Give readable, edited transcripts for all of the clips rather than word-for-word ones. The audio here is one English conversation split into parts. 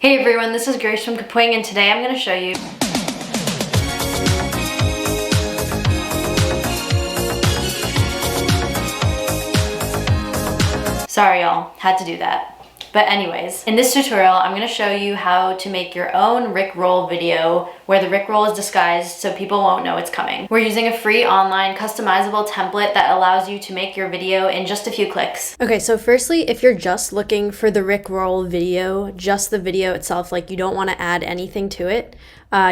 Hey everyone, this is Grace from Kapwing, and today I'm going to show you Sorry y'all, had to do that. But anyways, in this tutorial, I'm going to show you how to make your own Rickroll video where the Rickroll is disguised so people won't know it's coming. We're using a free online customizable template that allows you to make your video in just a few clicks. Okay, so firstly, if you're just looking for the Rickroll video, just the video itself, like you don't want to add anything to it,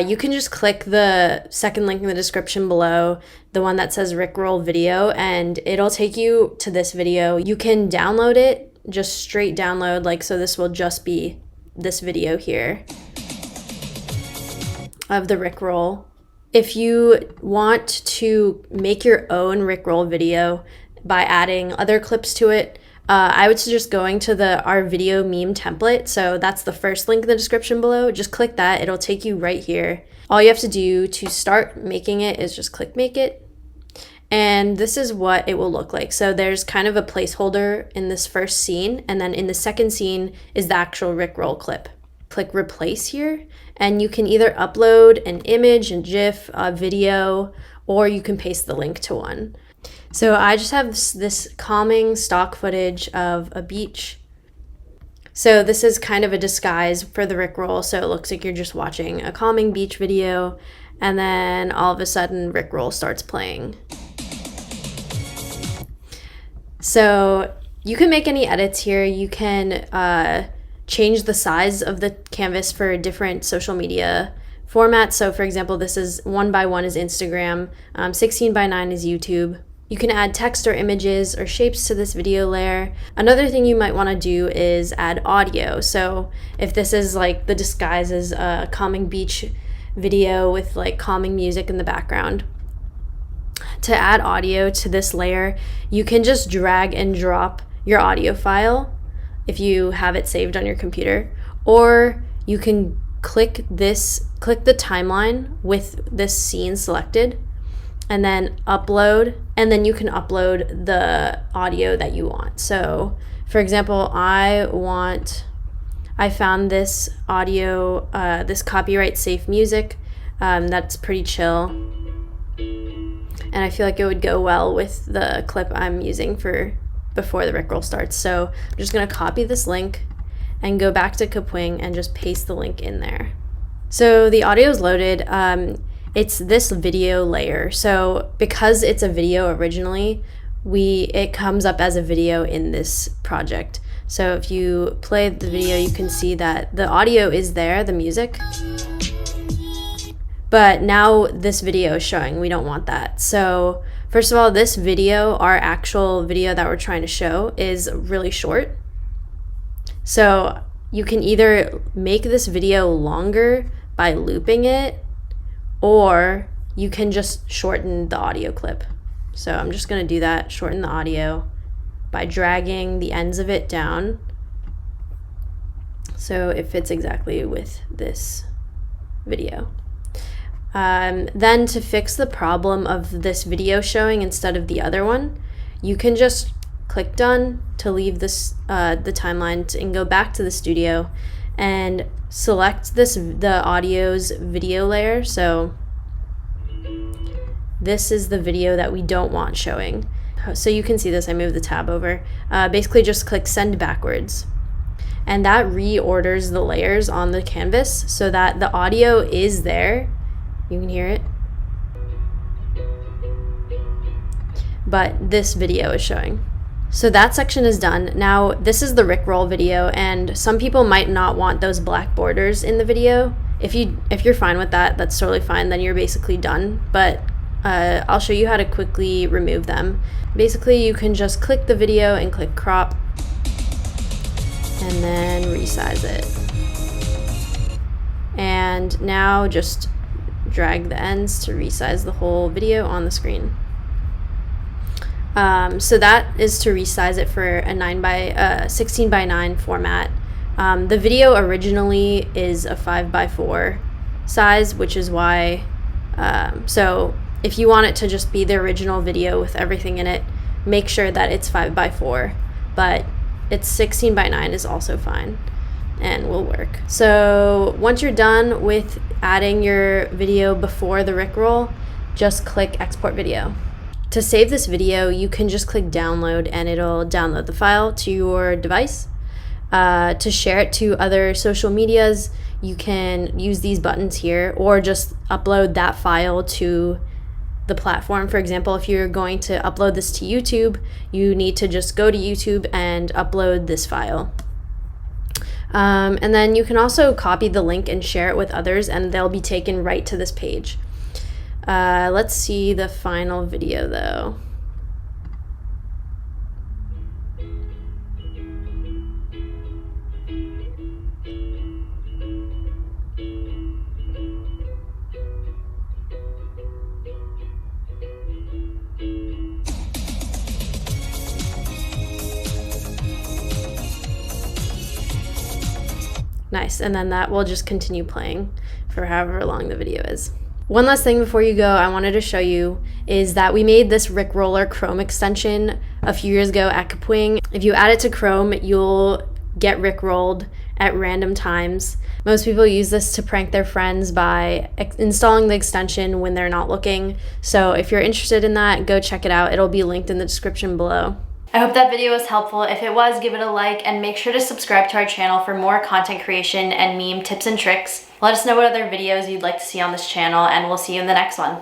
you can just click the second link in the description below, the one that says Rickroll video, and it'll take you to this video. You can download it, just straight download, like, so this will just be this video here of the Rickroll. If you want to make your own Rickroll video by adding other clips to it, I would suggest going to our video meme template. So that's the first link in the description below. Just click that, it'll take you right here. All you have to do to start making it is just click make it. And this is what it will look like. So there's kind of a placeholder in this first scene, and then in the second scene is the actual Rickroll clip. Click replace here, and you can either upload an image, a GIF, a video, or you can paste the link to one. So I just have this calming stock footage of a beach. So this is kind of a disguise for the Rickroll, so it looks like you're just watching a calming beach video, and then all of a sudden Rickroll starts playing. So you can make any edits here. You can change the size of the canvas for different social media formats. So for example, this is 1x1 is Instagram, 16x9 is YouTube. You can add text or images or shapes to this video layer. Another thing you might want to do is add audio. So if this is like the disguise as a calming beach video with like calming music in the background, to add audio to this layer, you can just drag and drop your audio file if you have it saved on your computer, or you can click the timeline with this scene selected and then upload, and then you can upload the audio that you want. So for example, I found this audio, this copyright safe music, that's pretty chill. And I feel like it would go well with the clip I'm using for before the Rickroll starts. So I'm just gonna copy this link and go back to Kapwing and just paste the link in there. So the audio is loaded. It's this video layer. So because it's a video originally, it comes up as a video in this project. So if you play the video, you can see that the audio is there, the music. But now this video is showing, we don't want that. So first of all, this video, our actual video that we're trying to show, is really short. So you can either make this video longer by looping it, or you can just shorten the audio clip. So I'm just gonna do that, shorten the audio by dragging the ends of it down so it fits exactly with this video. Then to fix the problem of this video showing instead of the other one, you can just click done to leave this the timeline and go back to the studio and select the audio's video layer. So this is the video that we don't want showing. So you can see this, I moved the tab over. Basically just click send backwards. And that reorders the layers on the canvas so that the audio is there. You can hear it, but this video is showing. So that section is done. Now this is the Rickroll video, and some people might not want those black borders in the video. If you're fine with that, that's totally fine, then you're basically done. But I'll show you how to quickly remove them. Basically, you can just click the video and click crop, and then resize it. And now just drag the ends to resize the whole video on the screen. So that is to resize it for a 16x9 format. The video originally is a 5x4 size, which is why, so if you want it to just be the original video with everything in it, make sure that it's 5x4, but it's 16x9 is also fine. and will work. So once you're done with adding your video before the Rickroll, just click export video. To save this video, you can just click download and it'll download the file to your device. To share it to other social medias, you can use these buttons here, or just upload that file to the platform. For example, if you're going to upload this to YouTube, you need to just go to YouTube and upload this file. And then you can also copy the link and share it with others, and they'll be taken right to this page. Let's see the final video though. Nice, and then that will just continue playing for however long the video is. One last thing before you go, I wanted to show you is that we made this Rickroller Chrome extension a few years ago at Kapwing. If you add it to Chrome, you'll get Rickrolled at random times. Most people use this to prank their friends by installing the extension when they're not looking. So if you're interested in that, go check it out. It'll be linked in the description below. I hope that video was helpful. If it was, give it a like and make sure to subscribe to our channel for more content creation and meme tips and tricks. Let us know what other videos you'd like to see on this channel, and we'll see you in the next one.